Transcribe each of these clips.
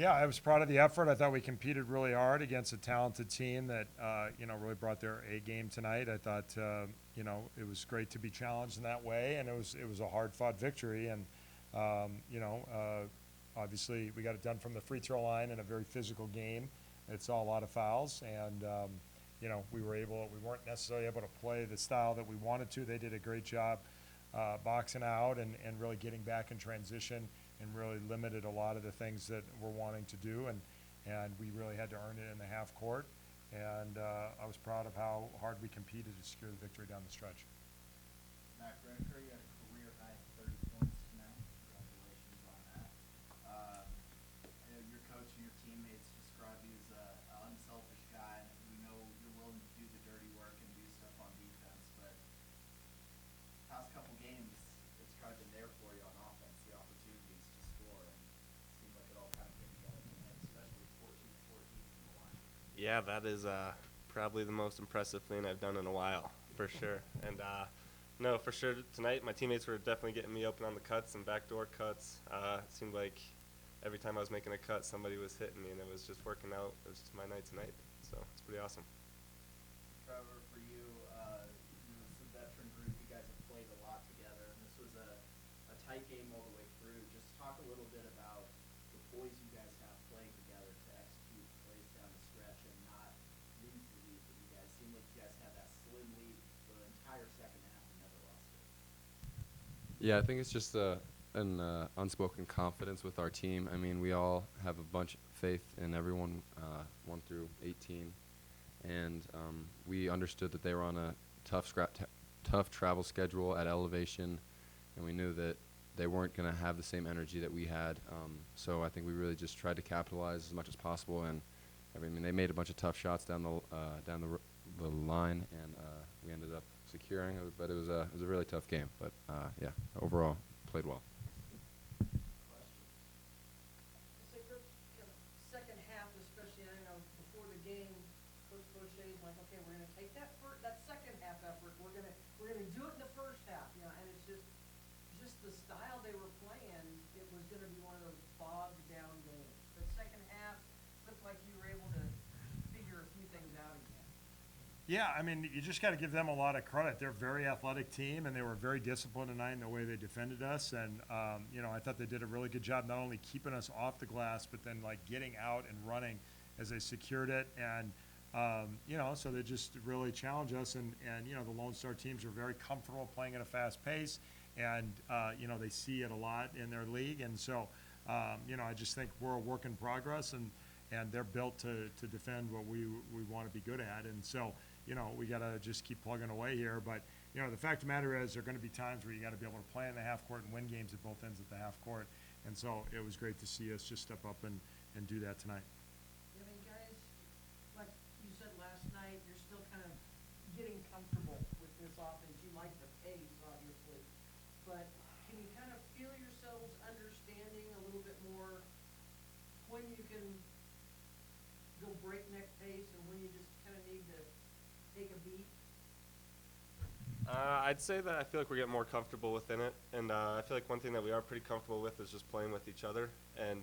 Yeah, I was proud of the effort. I thought we competed really hard against a talented team that, really brought their A game tonight. I thought, it was great to be challenged in that way, and it was a hard-fought victory. And, obviously we got it done from the free throw line in a very physical game. It's all a lot of fouls, and, we weren't necessarily able to play the style that we wanted to. They did a great job boxing out and really getting back in transition and really limited a lot of the things that we're wanting to do, and we really had to earn it in the half court, and I was proud of how hard we competed to secure the victory down the stretch. Matt Riniker, you had a career high 30 points tonight. Congratulations on that. I know your coach and your teammates describe you as an unselfish guy, and we know you're willing to do the dirty work and do stuff on defense, but past couple games, it's kind of been there for you on offense, the opportunities to score, and it seemed like it all kind of came together tonight, especially 14-14 from the line. Yeah, that is probably the most impressive thing I've done in a while, for sure. And no, for sure tonight my teammates were definitely getting me open on the cuts and backdoor cuts. It seemed like every time I was making a cut, somebody was hitting me, and it was just working out. It was just my night tonight, so it's pretty awesome. Trevor, for you, this is a veteran group. You guys have played a lot together, and this was a tight game all the way through. Just talk a little bit about the poise you guys have playing together to execute plays down the stretch and not lose the lead. But you guys seem like you guys had that slim lead the entire second half and never lost it. Yeah, I think it's just an unspoken confidence with our team. I mean, we all have a bunch of faith in everyone, 1 through 18, and we understood that they were on a tough travel schedule at elevation, and we knew that they weren't going to have the same energy that we had. So I think we really just tried to capitalize as much as possible, and I mean they made a bunch of tough shots down the line, and we ended up securing. But it was a really tough game. But yeah, overall played well. Say, Coach, kind of second half, especially, I know before the game, Coach Boucher's like, okay, we're going to take that second half effort. We're going to do it in the first half, and it's just the style they were playing. It was going to be one of those bogged down games. But second half looked like you were able to figure a few things out again. Yeah, I mean, you just got to give them a lot of credit. They're a very athletic team, and they were very disciplined tonight in the way they defended us. And, I thought they did a really good job not only keeping us off the glass, but then, getting out and running as they secured it. And, so they just really challenged us. And the Lone Star teams are very comfortable playing at a fast pace. And, they see it a lot in their league. And so, I just think we're a work in progress, and they're built to defend what we want to be good at. And so, we got to just keep plugging away here. But, the fact of the matter is there are going to be times where you got to be able to play in the half court and win games at both ends of the half court. And so it was great to see us just step up and do that tonight. I mean, guys, like you said last night, you're still kind of getting comfortable with this offense. You like the pace, obviously. But can you kind of feel yourselves understanding a little bit more when you can go breakneck pace and when you just kind of need to take a beat? I'd say that I feel like we're getting more comfortable within it, and I feel like one thing that we are pretty comfortable with is just playing with each other. And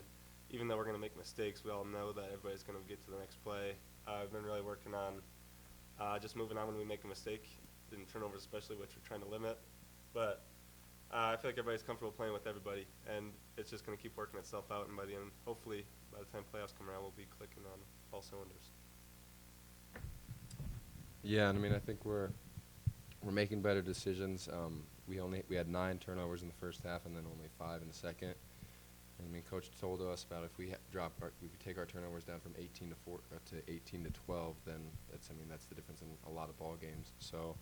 even though we're going to make mistakes, we all know that everybody's going to get to the next play. I've been really working on just moving on when we make a mistake, in turnovers especially, which we're trying to limit. But I feel like everybody's comfortable playing with everybody, and it's just going to keep working itself out. And by the end, hopefully, by the time playoffs come around, we'll be clicking on all cylinders. Yeah, and I mean I think we're making better decisions. We had 9 turnovers in the first half and then only 5 in the second. And I mean, Coach told us about if we we could take our turnovers down from 18 to 18 to 12, then that's the difference in a lot of ball games. So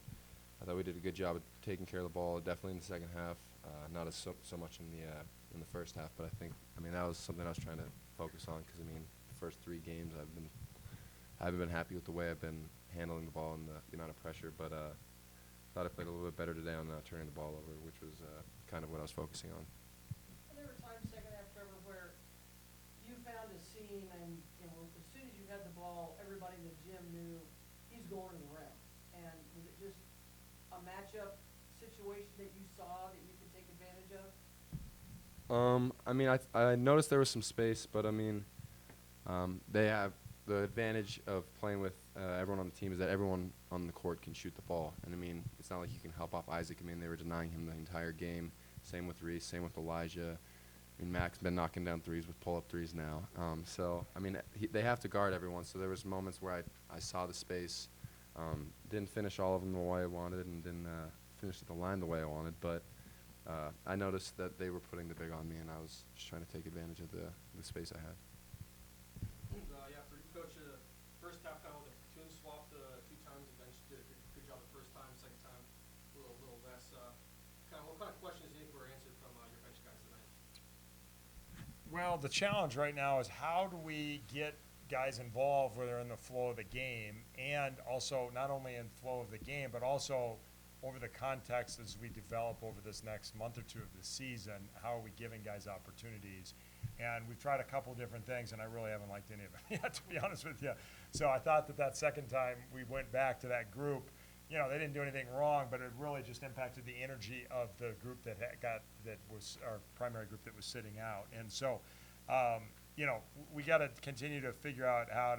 I thought we did a good job of taking care of the ball, definitely in the second half, not as so much in the first half. But I mean that was something I was trying to focus on because the first 3 games I haven't been happy with the way I've been handling the ball and the amount of pressure, but thought I played a little bit better today on turning the ball over, which was kind of what I was focusing on. And there were times second half, Trevor, where you found a seam and, as soon as you had the ball, everybody in the gym knew he's going to the rim. And was it just a matchup situation that you saw that you could take advantage of? I mean, I noticed there was some space, but I mean, They have the advantage of playing with everyone on the team is that everyone on the court can shoot the ball. And I mean, it's not like you can help off Isaac. I mean, they were denying him the entire game. Same with Reese, same with Elijah. I mean, Mac's been knocking down threes with pull-up threes now. So, I mean, they have to guard everyone. So there was moments where I saw the space, didn't finish all of them the way I wanted, and didn't finish at the line the way I wanted. But I noticed that they were putting the big on me, and I was just trying to take advantage of the space I had. Yeah, for you, Coach, first half kind of with the platoon swapped 2 times. The bench did a good job the first time. Second time, a little less. What kind of questions do you think were answered from your bench guys tonight? Well, the challenge right now is how do we get guys involved where they're in the flow of the game, and also not only in flow of the game, but also over the context as we develop over this next month or two of the season. How are we giving guys opportunities? And we've tried a couple different things, and I really haven't liked any of them yet, to be honest with you. So I thought that second time we went back to that group, you know, they didn't do anything wrong, but it really just impacted the energy of the group that was our primary group that was sitting out. And so, you know, we got to continue to figure out how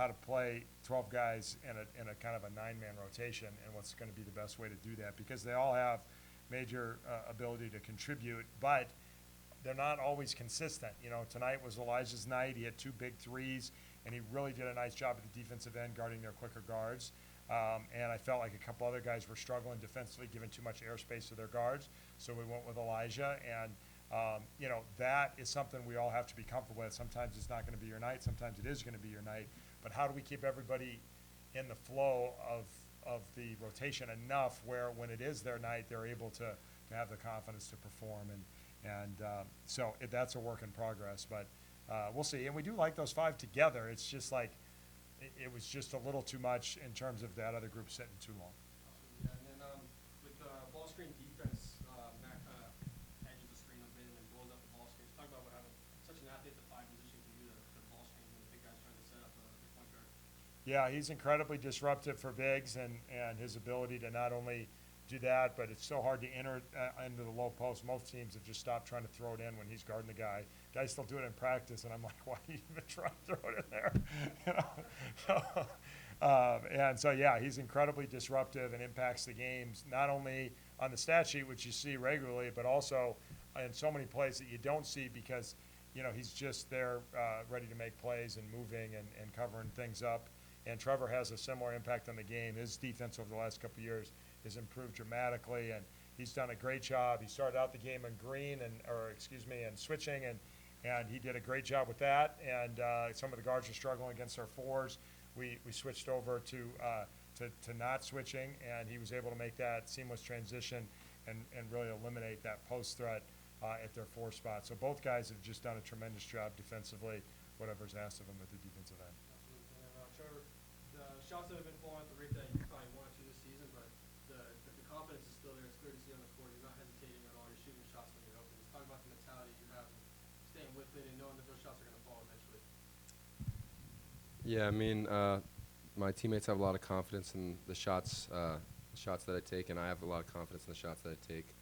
to play 12 guys in a kind of a 9-man rotation, and what's going to be the best way to do that, because they all have major ability to contribute, but they're not always consistent. You know, tonight was Elijah's night. He had 2 big threes, and he really did a nice job at the defensive end guarding their quicker guards. And I felt like a couple other guys were struggling defensively, giving too much airspace to their guards. So we went with Elijah, and you know, that is something we all have to be comfortable with. Sometimes it's not going to be your night. Sometimes it is going to be your night. But how do we keep everybody in the flow of the rotation enough where when it is their night, they're able to have the confidence to perform? And so that's a work in progress. But we'll see. And we do like those 5 together. It's just like it was just a little too much in terms of that other group sitting too long. Yeah, and then with ball screen defense, Matt kind of hedges the screen a bit and then blows up the ball screens. Talk about what having such an athlete at the 5 position can do to the ball screens when the big guy's trying to set up the point guard. Yeah, he's incredibly disruptive for bigs, and his ability to not only do that, but it's so hard to enter into the low post. Most teams have just stopped trying to throw it in when he's guarding the guy. Guys still do it in practice, and I'm like, why do you even try to throw it in there? You know? And so, yeah, he's incredibly disruptive and impacts the games, not only on the stat sheet, which you see regularly, but also in so many plays that you don't see because, you know, he's just there ready to make plays and moving and covering things up. And Trevor has a similar impact on the game. His defense over the last couple of years has improved dramatically, and he's done a great job. He started out the game in green and switching, and he did a great job with that. And some of the guards are struggling against our 4s. We switched over to not switching, and he was able to make that seamless transition and really eliminate that post threat at their 4 spot. So both guys have just done a tremendous job defensively, whatever's asked of them at the defensive end. Absolutely. And Trevor, the shots that have been falling at the rate that you probably wanted to this season, but the confidence is still there. It's clear to see on the court. You're not hesitating at all. You're shooting shots when you're open. Just talk about the mentality you have and staying with it and knowing that those shots are going to fall eventually. Yeah, I mean, my teammates have a lot of confidence in the shots that I take, and I have a lot of confidence in the shots that I take.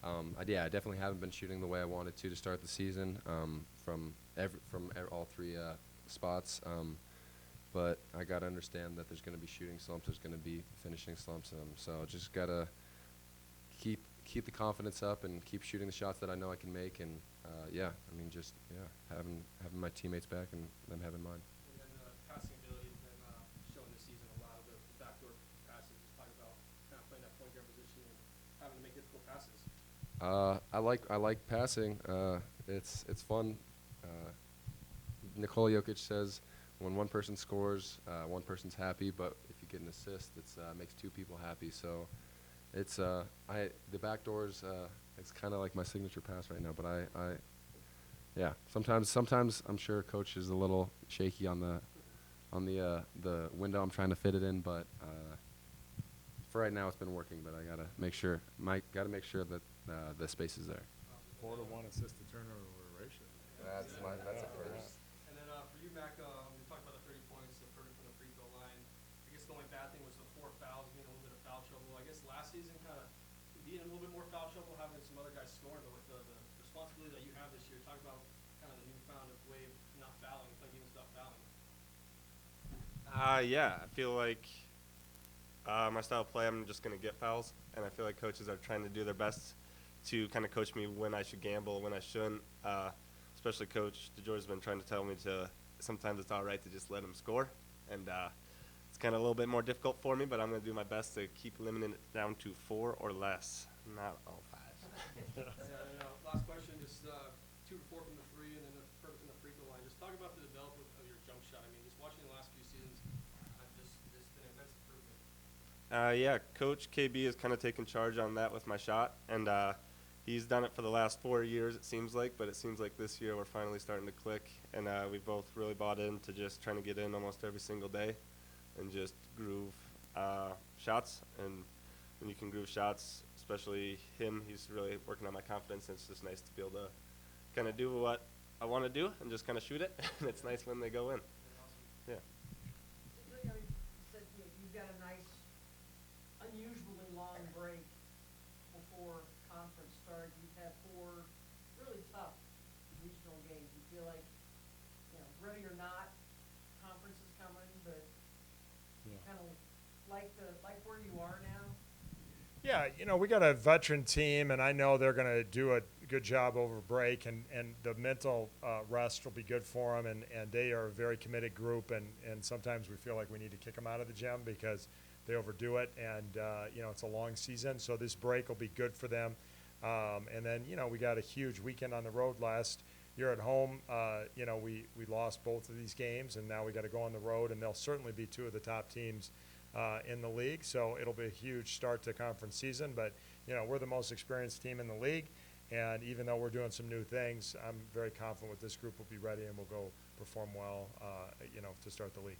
I definitely haven't been shooting the way I wanted to start the season from all 3 spots. But I got to understand that there's going to be shooting slumps, there's going to be finishing slumps, so just got to keep the confidence up and keep shooting the shots that I know I can make, and having my teammates back and them having mine. And then the passing ability has been shown this season, a lot of the backdoor passes. Just talk about kind of playing that point guard position and having to make difficult passes. I like passing. It's fun. Nikola Jokic says when one person scores, one person's happy, but if you get an assist, it makes 2 people happy. So it's the backdoors. It's kind of like my signature pass right now. But sometimes I'm sure Coach is a little shaky on the window I'm trying to fit it in, but for right now it's been working. But I gotta make sure that the space is there. 4 to 1 assist to turnover ratio. That's a first. And then for you, Mac, we talked about the 30 points, the 30 from the free throw line. I guess the only bad thing was the 4 fouls, being a little bit of foul trouble. I guess last season kind of being in a little bit more foul trouble, having some other guys scoring, but with the responsibility that you have this year, talk about kind of the newfound way of not fouling. Yeah, I feel like my style of play, I'm just going to get fouls, and I feel like coaches are trying to do their best to kind of coach me when I should gamble, when I shouldn't. Especially Coach DeGeorge has been trying to tell me to sometimes it's all right to just let him score, and it's kind of a little bit more difficult for me, but I'm going to do my best to keep limiting it down to 4 or less, not all 5. Yeah, and, last question, just 2 to 4 from the free, and then a perfect from the free throw line. Just talk about the development of your jump shot. I mean, just watching the last few seasons, just been an immense improvement. Yeah, Coach KB has kind of taken charge on that with my shot, and he's done it for the last 4 years, it seems like, but it seems like this year we're finally starting to click, and we both really bought into just trying to get in almost every single day and just groove shots. And when you can groove shots, especially him, he's really working on my confidence, and it's just nice to be able to kind of do what I want to do and just kind of shoot it, and it's nice when they go in. Yeah. So, you know, you said you've got a nice, unusually long break before conference start. You've had 4 really tough regional games. You feel like, you know, ready or not, conference is coming, but kind of like where you are now. Yeah, you know, we got a veteran team, and I know they're going to do a good job over break, and the mental rest will be good for them, and they are a very committed group, and sometimes we feel like we need to kick them out of the gym because they overdo it, and, you know, it's a long season, so this break will be good for them. And then, you know, we got a huge weekend on the road last year at home. You know, we lost both of these games, and now we got to go on the road, and they'll certainly be 2 of the top teams in the league, so it'll be a huge start to conference season. But, you know, we're the most experienced team in the league, and even though we're doing some new things, I'm very confident with this group will be ready and we'll go perform well, you know, to start the league.